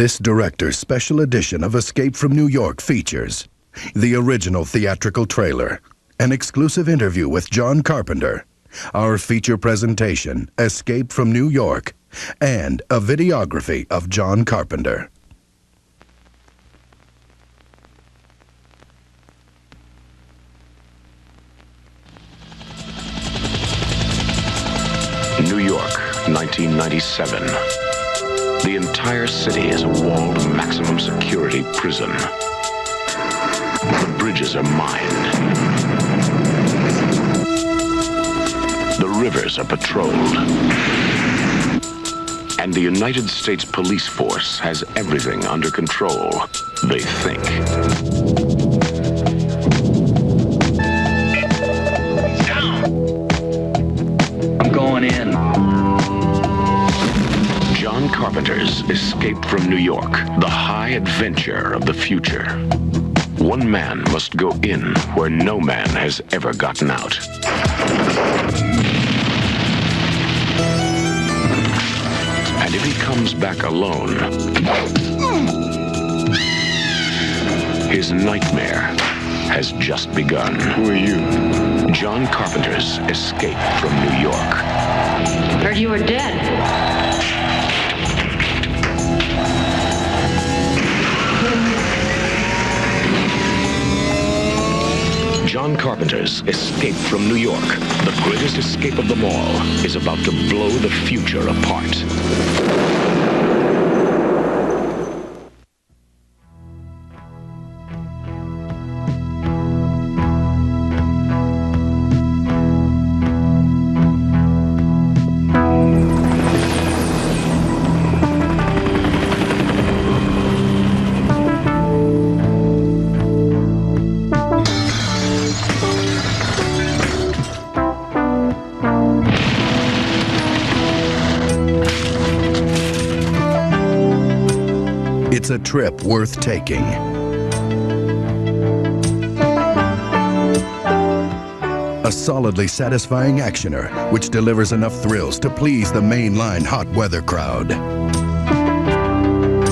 This director's special edition of Escape from New York features the original theatrical trailer, an exclusive interview with John Carpenter, our feature presentation, Escape from New York, and a videography of John Carpenter. New York, 1997. The entire city is a walled maximum security prison. The bridges are mined. The rivers are patrolled. And the United States police force has everything under control, they think. I'm going in. John Carpenter's Escape from New York, the high adventure of the future. One man must go in where no man has ever gotten out. And if he comes back alone, his nightmare has just begun. Who are you? John Carpenter's Escape from New York. Heard you were dead. John Carpenter's Escape from New York, the greatest escape of them all, is about to blow the future apart. It's a trip worth taking. A solidly satisfying actioner which delivers enough thrills to please the mainline hot weather crowd.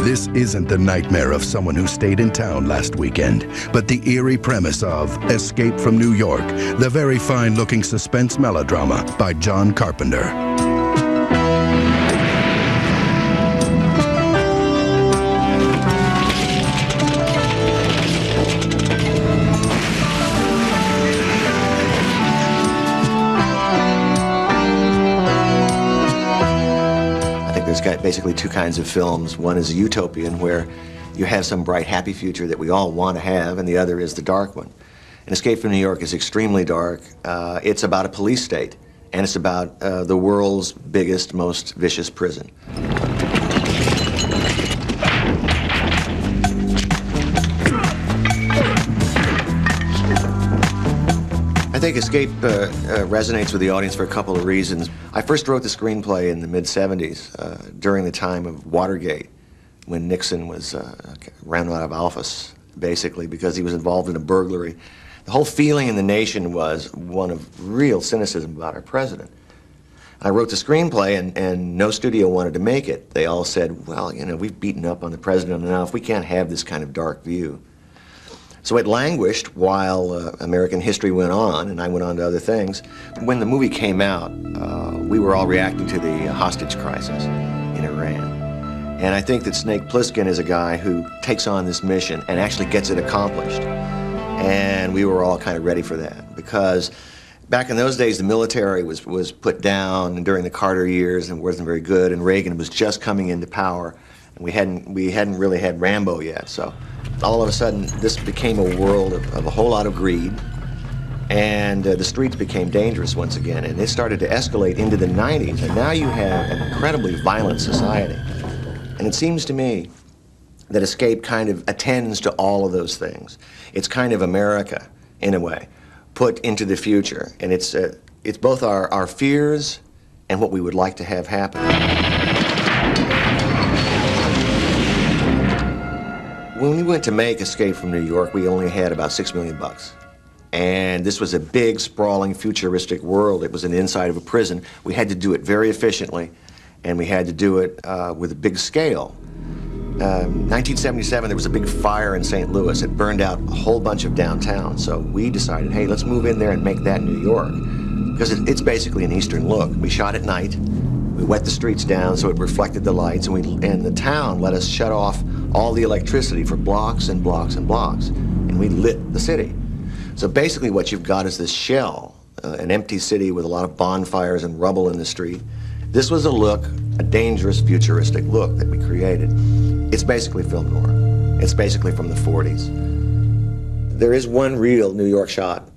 This isn't the nightmare of someone who stayed in town last weekend, but the eerie premise of Escape from New York, the very fine-looking suspense melodrama by John Carpenter. There's got basically two kinds of films. One is a utopian, where you have some bright, happy future that we all want to have, and the other is the dark one. And Escape from New York is extremely dark. It's about a police state, and it's about the world's biggest, most vicious prison. I think Escape resonates with the audience for a couple of reasons. I first wrote the screenplay in the mid-'70s, during the time of Watergate, when Nixon was ran out of office, basically, because he was involved in a burglary. The whole feeling in the nation was one of real cynicism about our president. I wrote the screenplay, and no studio wanted to make it. They all said, well, you know, we've beaten up on the president enough. We can't have this kind of dark view. So it languished while American history went on, and I went on to other things. When the movie came out, we were all reacting to the hostage crisis in Iran. And I think that Snake Plissken is a guy who takes on this mission and actually gets it accomplished. And we were all kind of ready for that, because back in those days, the military was put down during the Carter years and wasn't very good, and Reagan was just coming into power, and we hadn't really had Rambo yet. So all of a sudden, this became a world of a whole lot of greed, and the streets became dangerous once again, and it started to escalate into the 90s, and now you have an incredibly violent society. And it seems to me that Escape kind of attends to all of those things. It's kind of America, in a way, put into the future, and it's both our fears and what we would like to have happen. When we went to make Escape from New York, we only had about $6 million. And this was a big, sprawling, futuristic world. It was an inside of a prison. We had to do it very efficiently, and we had to do it with a big scale. 1977, there was a big fire in St. Louis. It burned out a whole bunch of downtown. So we decided, hey, let's move in there and make that New York. Because it's basically an Eastern look. We shot at night. We wet the streets down so it reflected the lights. And the town let us shut off all the electricity for blocks and blocks and blocks. And we lit the city. So basically what you've got is this shell, an empty city with a lot of bonfires and rubble in the street. This was a look, a dangerous, futuristic look that we created. It's basically film noir. It's basically from the 40s. There is one real New York shot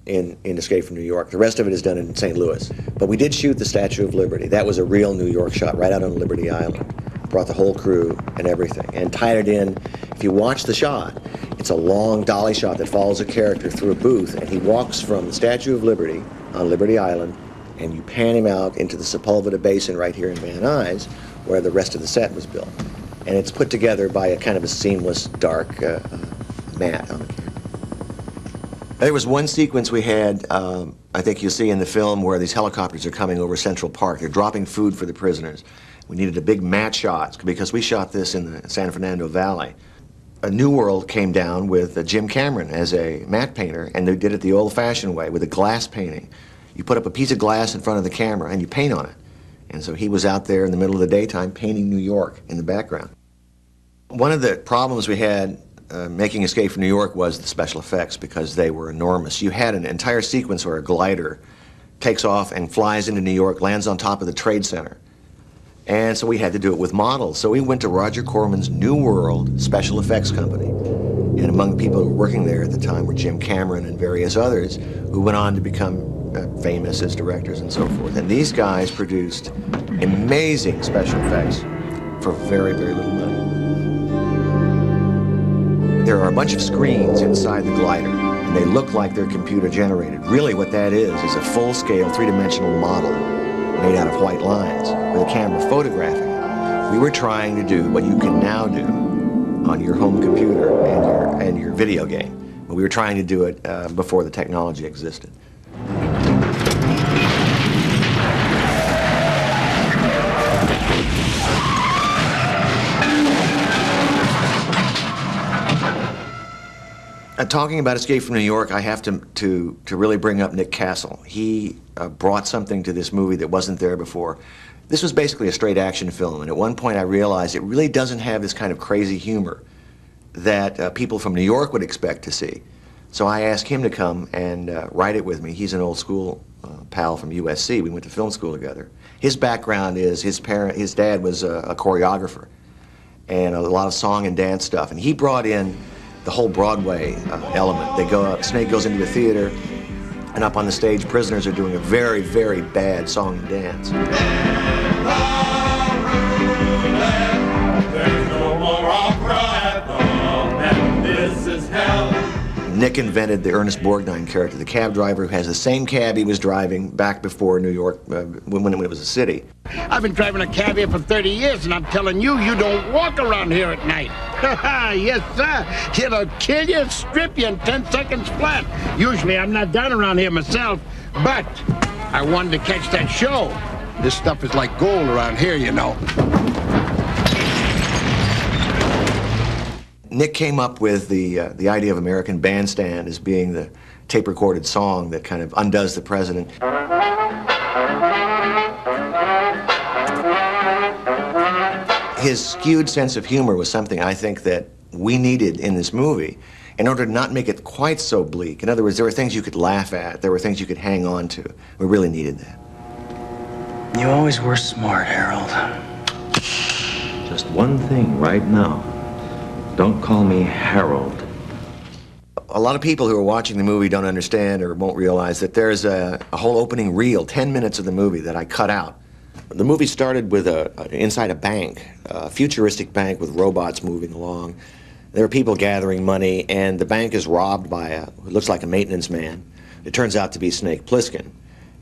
in Escape from New York. The rest of it is done in St. Louis. But we did shoot the Statue of Liberty. That was a real New York shot right out on Liberty Island. Brought the whole crew and everything and tied it in. If you watch the shot, it's a long dolly shot that follows a character through a booth, and he walks from the Statue of Liberty on Liberty Island, and you pan him out into the Sepulveda Basin right here in Van Nuys, where the rest of the set was built. And it's put together by a kind of a seamless, dark mat on the camera. There was one sequence we had, I think you'll see in the film, where these helicopters are coming over Central Park. They're dropping food for the prisoners. We needed a big mat shot because we shot this in the San Fernando Valley. A New World came down with Jim Cameron as a matte painter, and they did it the old-fashioned way with a glass painting. You put up a piece of glass in front of the camera and you paint on it. And so he was out there in the middle of the daytime painting New York in the background. One of the problems we had making Escape from New York was the special effects, because they were enormous. You had an entire sequence where a glider takes off and flies into New York, lands on top of the Trade Center. And so we had to do it with models. So we went to Roger Corman's New World Special Effects Company. And among the people who were working there at the time were Jim Cameron and various others who went on to become famous as directors and so forth. And these guys produced amazing special effects for very, very little money. There are a bunch of screens inside the glider, and they look like they're computer generated. Really what that is a full-scale, three-dimensional model made out of white lines with a camera photographing it. We were trying to do what you can now do on your home computer and your video game. But we were trying to do it before the technology existed. Talking about Escape from New York, I have to really bring up Nick Castle. He brought something to this movie that wasn't there before. This was basically a straight action film, and at one point I realized it really doesn't have this kind of crazy humor that people from New York would expect to see. So I asked him to come and write it with me. He's an old school pal from USC. We went to film school together. His background is his dad was a choreographer and a lot of song and dance stuff, and he brought in the whole Broadway element. They go up, Snake goes into a theater, and up on the stage, prisoners are doing a very, very bad song and dance. Nick invented the Ernest Borgnine character, the cab driver who has the same cab he was driving back before New York, when it was a city. I've been driving a cab here for 30 years, and I'm telling you, you don't walk around here at night. Yes, sir. It'll kill you, strip you in 10 seconds flat. Usually, I'm not down around here myself, but I wanted to catch that show. This stuff is like gold around here, you know. Nick came up with the idea of American Bandstand as being the tape-recorded song that kind of undoes the president. His skewed sense of humor was something I think that we needed in this movie in order to not make it quite so bleak. In other words, there were things you could laugh at, there were things you could hang on to. We really needed that. You always were smart, Harold. Just one thing right now. Don't call me Harold. A lot of people who are watching the movie don't understand or won't realize that there's a whole opening reel, 10 minutes of the movie that I cut out. The movie started with inside a bank, a futuristic bank with robots moving along. There are people gathering money, and the bank is robbed by who looks like a maintenance man. It turns out to be Snake Plissken.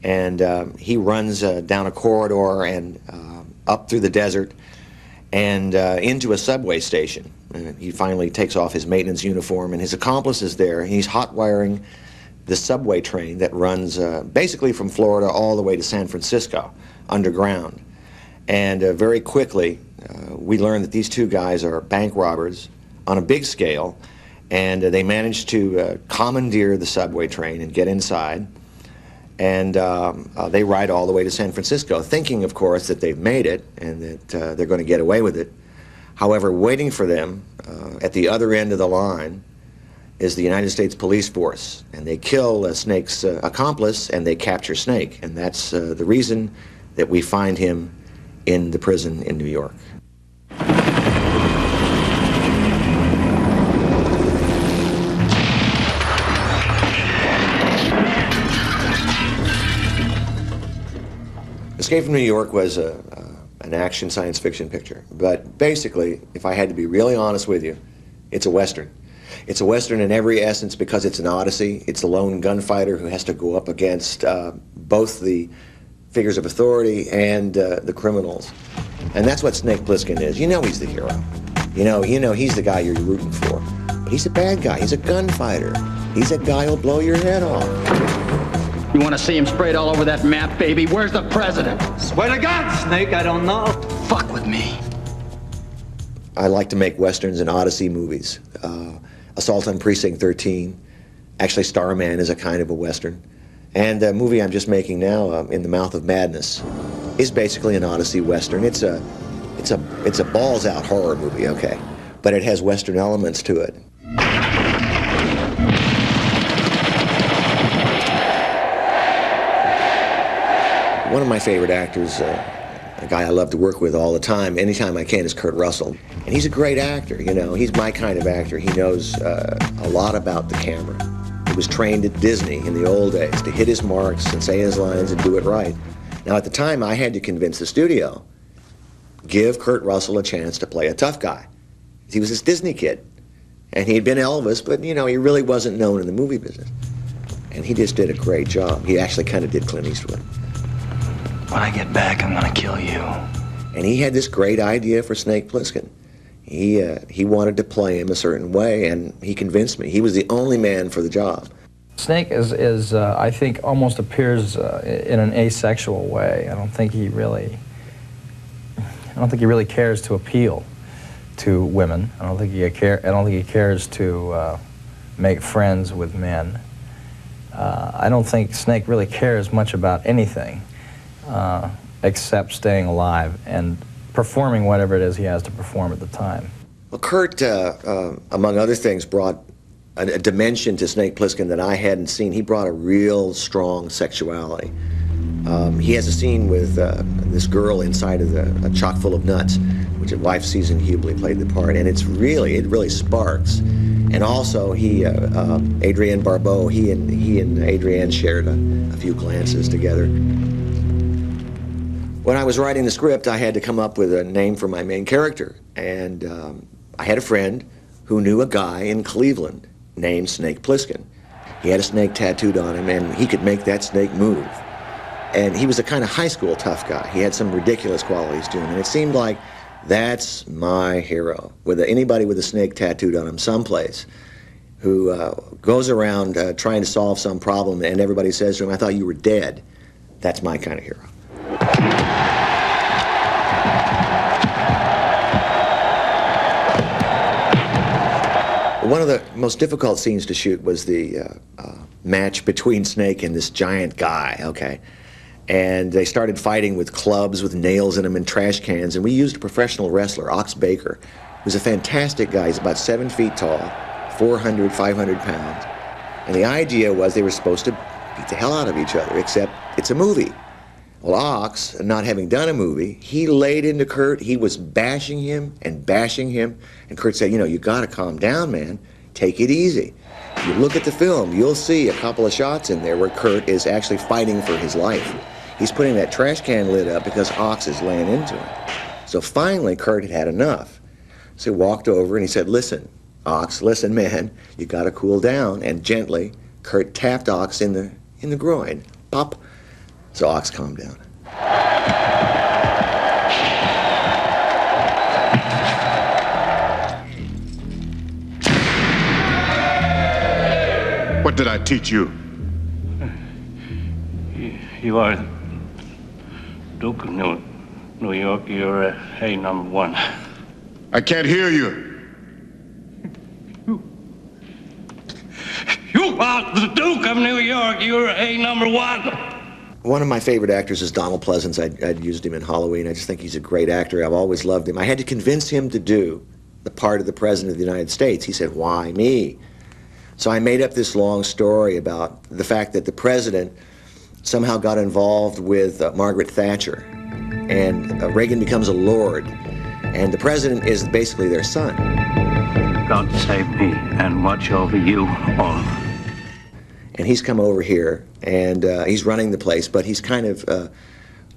And he runs down a corridor and up through the desert and into a subway station. He finally takes off his maintenance uniform, and his accomplice is there. He's hot wiring the subway train that runs basically from Florida all the way to San Francisco underground. And very quickly, we learn that these two guys are bank robbers on a big scale, and they managed to commandeer the subway train and get inside. And they ride all the way to San Francisco, thinking, of course, that they've made it and that they're going to get away with it. However, waiting for them at the other end of the line is the United States police force, and they kill Snake's accomplice, and they capture Snake. And that's the reason that we find him in the prison in New York. Escape from New York was an action science fiction picture. But basically, if I had to be really honest with you, it's a Western. It's a Western in every essence because it's an odyssey. It's the lone gunfighter who has to go up against both the figures of authority and the criminals. And that's what Snake Plissken is. You know he's the hero. You know he's the guy you're rooting for. But he's a bad guy. He's a gunfighter. He's a guy who'll blow your head off. You want to see him sprayed all over that map, baby? Where's the president? Swear to God, Snake, I don't know. Fuck with me. I like to make Westerns and odyssey movies. Assault on Precinct 13. Actually, Starman is a kind of a Western. And the movie I'm just making now, In the Mouth of Madness, is basically an odyssey Western. It's a balls-out horror movie, okay? But it has Western elements to it. One of my favorite actors, a guy I love to work with all the time, anytime I can, is Kurt Russell. And he's a great actor, you know. He's my kind of actor. He knows a lot about the camera. He was trained at Disney in the old days to hit his marks and say his lines and do it right. Now, at the time, I had to convince the studio, give Kurt Russell a chance to play a tough guy. He was this Disney kid. And he'd been Elvis, but, you know, he really wasn't known in the movie business. And he just did a great job. He actually kind of did Clint Eastwood. When I get back, I'm gonna kill you. And he had this great idea for Snake Plissken. He wanted to play him a certain way, and he convinced me. He was the only man for the job. Snake is I think, almost appears in an asexual way. I don't think he really cares to appeal to women. I don't think he cares to make friends with men. I don't think Snake really cares much about anything. Except staying alive and performing whatever it is he has to perform at the time. Well, Kurt, among other things, brought a dimension to Snake Plissken that I hadn't seen. He brought a real strong sexuality. He has a scene with this girl inside of a chock full of nuts, which his wife Susan Hubley played the part, and it really sparks. And also, Adrienne Barbeau, he and Adrienne shared a few glances together. When I was writing the script, I had to come up with a name for my main character. And I had a friend who knew a guy in Cleveland named Snake Plissken. He had a snake tattooed on him, and he could make that snake move. And he was a kind of high school tough guy. He had some ridiculous qualities to him, and it seemed like that's my hero. With anybody with a snake tattooed on him someplace who goes around trying to solve some problem, and everybody says to him, "I thought you were dead." That's my kind of hero. One of the most difficult scenes to shoot was the match between Snake and this giant guy, okay? And they started fighting with clubs with nails in them and trash cans, and we used a professional wrestler, Ox Baker, who's a fantastic guy. He's about 7 feet tall, 400, 500 pounds. And the idea was they were supposed to beat the hell out of each other, except it's a movie. Well, Ox, not having done a movie, he laid into Kurt. He was bashing him, and Kurt said, "You know, you gotta calm down, man. Take it easy. If you look at the film, you'll see a couple of shots in there where Kurt is actually fighting for his life. He's putting that trash can lid up because Ox is laying into him." So finally, Kurt had had enough. So he walked over and he said, "Listen, Ox, listen, man, you gotta cool down." And gently, Kurt tapped Ox in the groin. Pop. So Ox calmed down. What did I teach you? You are Duke. New York, you're A number one. I can't hear you. You are the Duke of New York. You're A number one. One of my favorite actors is Donald Pleasence. I'd used him in Halloween. I just think he's a great actor. I've always loved him. I had to convince him to do the part of the President of the United States. He said, "Why me?" So I made up this long story about the fact that the President somehow got involved with Margaret Thatcher, and Reagan becomes a lord, and the President is basically their son. God save me and watch over you all. And he's come over here, and he's running the place, but he's kind of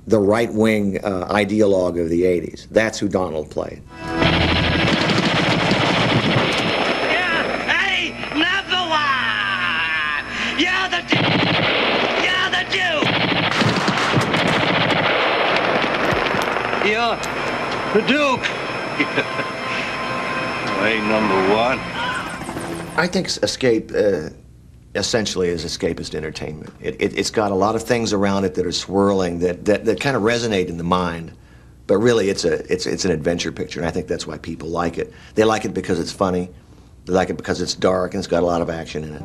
the right-wing ideologue of the 80s. That's who Donald played. Hey, number one! You're the Duke! You're the Duke! A number one. I think Escape essentially is escapist entertainment. It's got a lot of things around it that are swirling, that kind of resonate in the mind, but really it's an adventure picture, and I think that's why people like it. They like it because it's funny, they like it because it's dark, and it's got a lot of action in it.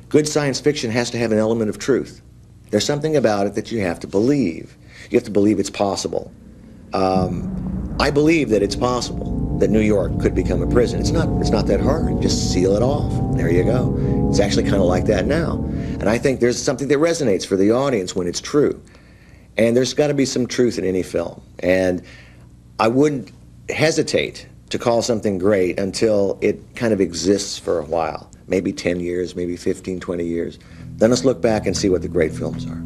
Good science fiction has to have an element of truth. There's something about it that you have to believe. You have to believe it's possible. I believe that it's possible that New York could become a prison. It's not that hard. Just seal it off. There you go. It's actually kind of like that now. And I think there's something that resonates for the audience when it's true. And there's got to be some truth in any film. And I wouldn't hesitate to call something great until it kind of exists for a while. Maybe 10 years, maybe 15, 20 years. Then let's look back and see what the great films are.